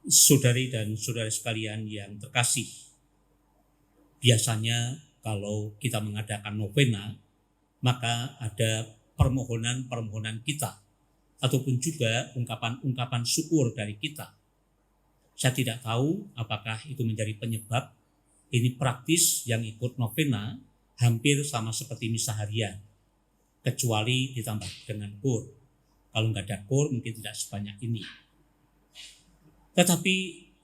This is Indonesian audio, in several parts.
Saudari dan saudara sekalian yang terkasih, biasanya kalau kita mengadakan novena, maka ada permohonan-permohonan kita, ataupun juga ungkapan-ungkapan syukur dari kita. Saya tidak tahu apakah itu menjadi penyebab ini praktis yang ikut novena hampir sama seperti misa harian, kecuali ditambah dengan kur. Kalau nggak ada kur mungkin tidak sebanyak ini. Tetapi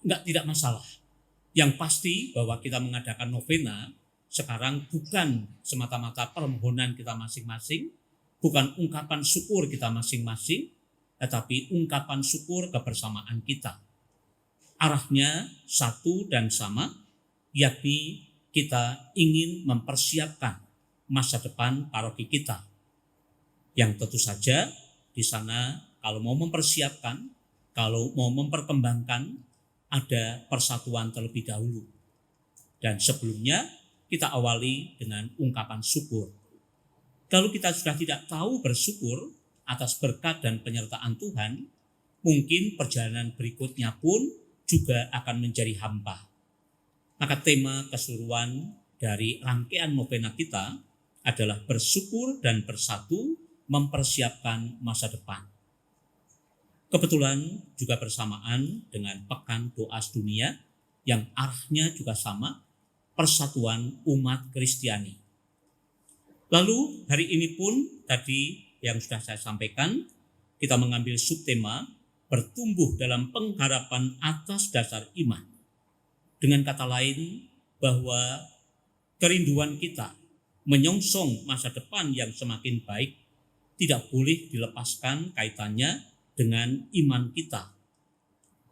tidak masalah. Yang pasti bahwa kita mengadakan novena sekarang bukan semata-mata permohonan kita masing-masing, bukan ungkapan syukur kita masing-masing, tetapi ungkapan syukur kebersamaan kita. Arahnya satu dan sama, yakni kita ingin mempersiapkan masa depan paroki kita. Yang tentu saja di sana kalau mau mempersiapkan, kalau mau memperkembangkan, ada persatuan terlebih dahulu. Dan sebelumnya kita awali dengan ungkapan syukur. Kalau kita sudah tidak tahu bersyukur atas berkat dan penyertaan Tuhan, mungkin perjalanan berikutnya pun juga akan menjadi hampa. Maka tema keseluruhan dari rangkaian novena kita adalah bersyukur dan bersatu mempersiapkan masa depan. Kebetulan juga bersamaan dengan Pekan Doa Sedunia yang arahnya juga sama, persatuan umat Kristiani. Lalu hari ini pun tadi yang sudah saya sampaikan, kita mengambil subtema bertumbuh dalam pengharapan atas dasar iman. Dengan kata lain, bahwa kerinduan kita menyongsong masa depan yang semakin baik tidak boleh dilepaskan kaitannya dengan iman kita.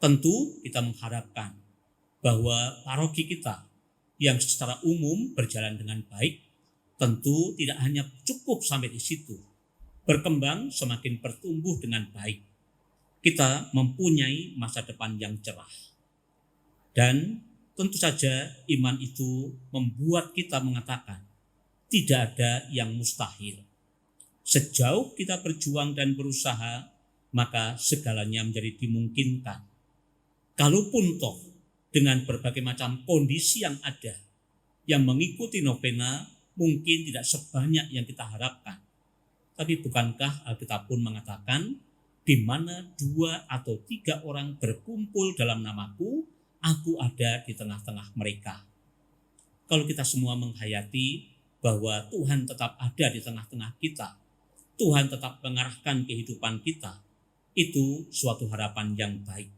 Tentu kita mengharapkan bahwa paroki kita yang secara umum berjalan dengan baik, tentu tidak hanya cukup sampai di situ, berkembang semakin bertumbuh dengan baik. Kita mempunyai masa depan yang cerah. Dan tentu saja iman itu membuat kita mengatakan tidak ada yang mustahil. Sejauh kita berjuang dan berusaha, maka segalanya menjadi dimungkinkan. Kalaupun toh dengan berbagai macam kondisi yang ada, yang mengikuti novena mungkin tidak sebanyak yang kita harapkan. Tapi bukankah Alkitab pun mengatakan, di mana 2 atau 3 orang berkumpul dalam namaku, aku ada di tengah-tengah mereka. Kalau kita semua menghayati bahwa Tuhan tetap ada di tengah-tengah kita, Tuhan tetap mengarahkan kehidupan kita, itu suatu harapan yang baik.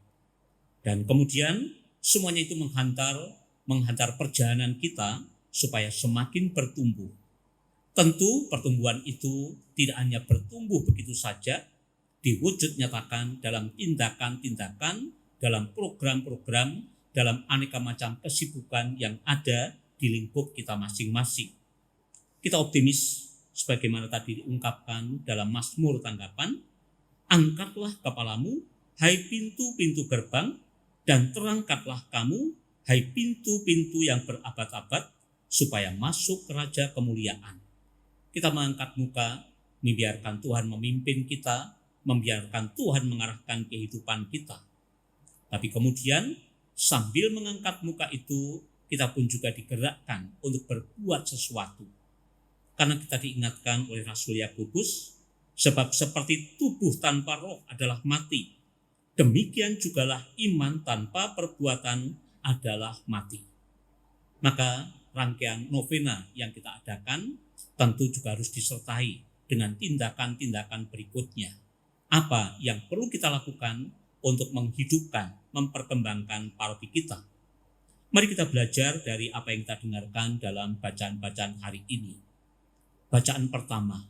Dan kemudian semuanya itu menghantar perjalanan kita supaya semakin bertumbuh. Tentu pertumbuhan itu tidak hanya bertumbuh begitu saja, diwujud nyatakan dalam tindakan-tindakan, dalam program-program, dalam aneka macam kesibukan yang ada di lingkup kita masing-masing. Kita optimis sebagaimana tadi diungkapkan dalam Mazmur tanggapan, angkatlah kepalamu, hai pintu-pintu gerbang, dan terangkatlah kamu, hai pintu-pintu yang berabad-abad, supaya masuk ke Raja kemuliaan. Kita mengangkat muka, membiarkan Tuhan memimpin kita, membiarkan Tuhan mengarahkan kehidupan kita. Tapi kemudian sambil mengangkat muka itu, kita pun juga digerakkan untuk berbuat sesuatu. Karena kita diingatkan oleh Rasul Yakobus, sebab seperti tubuh tanpa roh adalah mati, demikian jugalah iman tanpa perbuatan adalah mati. Maka rangkaian novena yang kita adakan tentu juga harus disertai dengan tindakan-tindakan berikutnya. Apa yang perlu kita lakukan untuk menghidupkan, memperkembangkan paroki kita? Mari kita belajar dari apa yang kita dengarkan dalam bacaan-bacaan hari ini. Bacaan pertama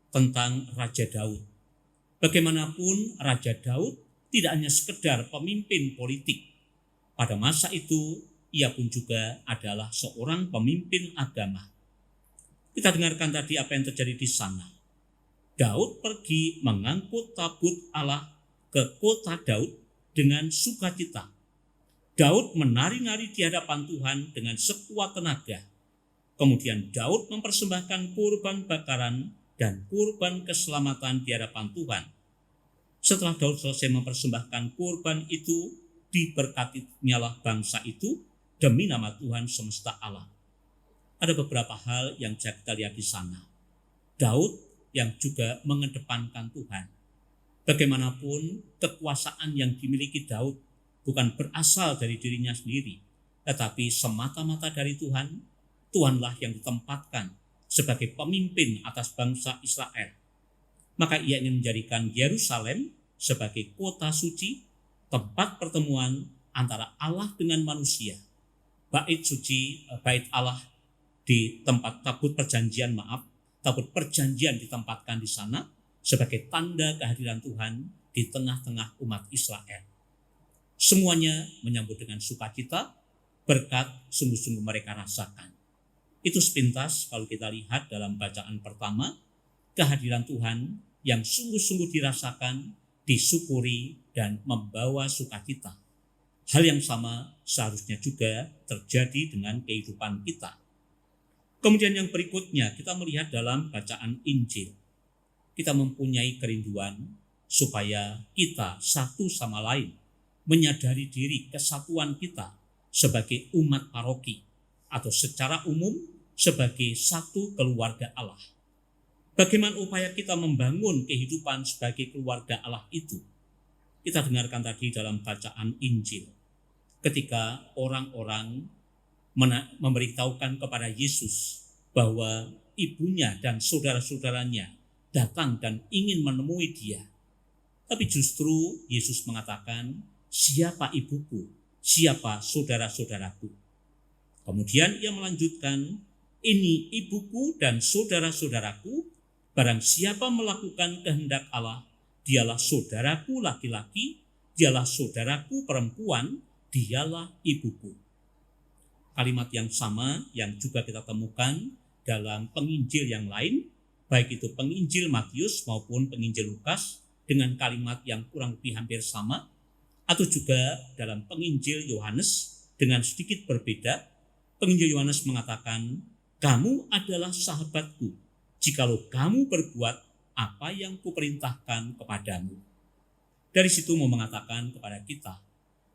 tentang Raja Daud. Bagaimanapun Raja Daud tidak hanya sekedar pemimpin politik. Pada masa itu ia pun juga adalah seorang pemimpin agama. Kita dengarkan tadi apa yang terjadi di sana. Daud pergi mengangkut tabut Allah ke kota Daud dengan sukacita. Daud menari-nari di hadapan Tuhan dengan sekuat tenaga. Kemudian Daud mempersembahkan kurban bakaran dan kurban keselamatan di hadapan Tuhan. Setelah Daud selesai mempersembahkan kurban itu, diberkatinyalah bangsa itu demi nama Tuhan semesta alam. Ada beberapa hal yang kita lihat di sana. Daud yang juga mengedepankan Tuhan. Bagaimanapun kekuasaan yang dimiliki Daud bukan berasal dari dirinya sendiri, tetapi semata-mata dari Tuhan. Tuhanlah yang ditempatkan sebagai pemimpin atas bangsa Israel. Maka ia ingin menjadikan Yerusalem sebagai kota suci, tempat pertemuan antara Allah dengan manusia. Bait Allah di tempat tabut perjanjian ditempatkan di sana sebagai tanda kehadiran Tuhan di tengah-tengah umat Israel. Semuanya menyambut dengan sukacita, berkat sungguh-sungguh mereka rasakan. Itu sepintas kalau kita lihat dalam bacaan pertama, kehadiran Tuhan yang sungguh-sungguh dirasakan, disyukuri, dan membawa sukacita. Hal yang sama seharusnya juga terjadi dengan kehidupan kita. Kemudian yang berikutnya kita melihat dalam bacaan Injil. Kita mempunyai kerinduan supaya kita satu sama lain menyadari diri kesatuan kita sebagai umat paroki atau secara umum sebagai satu keluarga Allah. Bagaimana upaya kita membangun kehidupan sebagai keluarga Allah itu? Kita dengarkan tadi dalam bacaan Injil. Ketika orang-orang memberitahukan kepada Yesus bahwa ibunya dan saudara-saudaranya datang dan ingin menemui dia. Tapi justru Yesus mengatakan, siapa ibuku, siapa saudara-saudaraku. Kemudian ia melanjutkan, ini ibuku dan saudara-saudaraku, barang siapa melakukan kehendak Allah, dialah saudaraku laki-laki, dialah saudaraku perempuan, dialah ibuku. Kalimat yang sama yang juga kita temukan dalam penginjil yang lain, baik itu penginjil Matius maupun penginjil Lukas, dengan kalimat yang kurang lebih hampir sama, atau juga dalam penginjil Yohanes dengan sedikit berbeda. Penginjil Yohanes mengatakan, kamu adalah sahabatku, jikalau kamu berbuat apa yang kuperintahkan kepadamu. Dari situ mau mengatakan kepada kita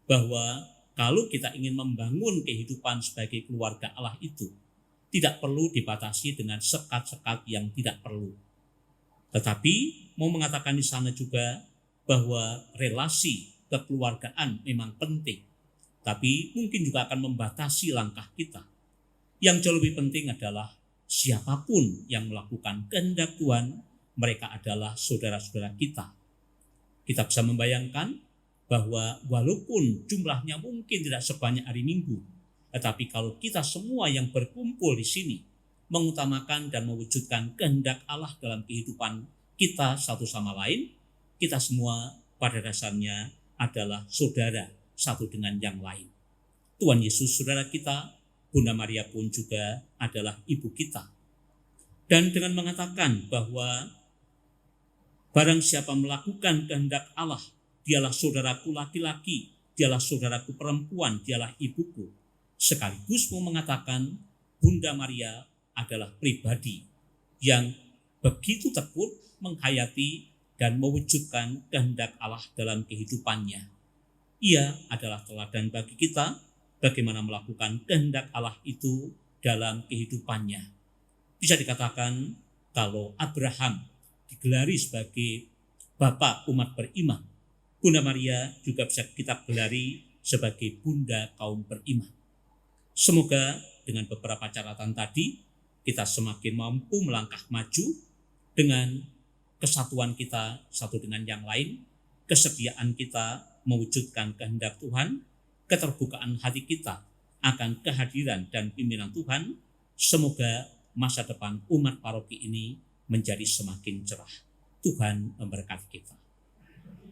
bahwa kalau kita ingin membangun kehidupan sebagai keluarga Allah itu, tidak perlu dibatasi dengan sekat-sekat yang tidak perlu. Tetapi mau mengatakan di sana juga bahwa relasi kekeluargaan memang penting, tapi mungkin juga akan membatasi langkah kita. Yang jauh lebih penting adalah siapapun yang melakukan kehendak Tuhan, mereka adalah saudara-saudara kita. Kita bisa membayangkan bahwa walaupun jumlahnya mungkin tidak sebanyak hari Minggu, tetapi kalau kita semua yang berkumpul di sini mengutamakan dan mewujudkan kehendak Allah dalam kehidupan kita satu sama lain, kita semua pada dasarnya adalah saudara satu dengan yang lain. Tuhan Yesus saudara kita, Bunda Maria pun juga adalah ibu kita. Dan dengan mengatakan bahwa barang siapa melakukan kehendak Allah, dialah saudaraku laki-laki, dialah saudaraku perempuan, dialah ibuku. Sekaligus mau mengatakan Bunda Maria adalah pribadi yang begitu tekun menghayati dan mewujudkan kehendak Allah dalam kehidupannya. Ia adalah teladan bagi kita bagaimana melakukan kehendak Allah itu dalam kehidupannya. Bisa dikatakan kalau Abraham digelari sebagai bapak umat beriman, Bunda Maria juga bisa kita gelari sebagai bunda kaum beriman. Semoga dengan beberapa catatan tadi, kita semakin mampu melangkah maju dengan kesatuan kita satu dengan yang lain, kesediaan kita mewujudkan kehendak Tuhan, keterbukaan hati kita akan kehadiran dan pimpinan Tuhan. Semoga masa depan umat paroki ini menjadi semakin cerah. Tuhan memberkati kita.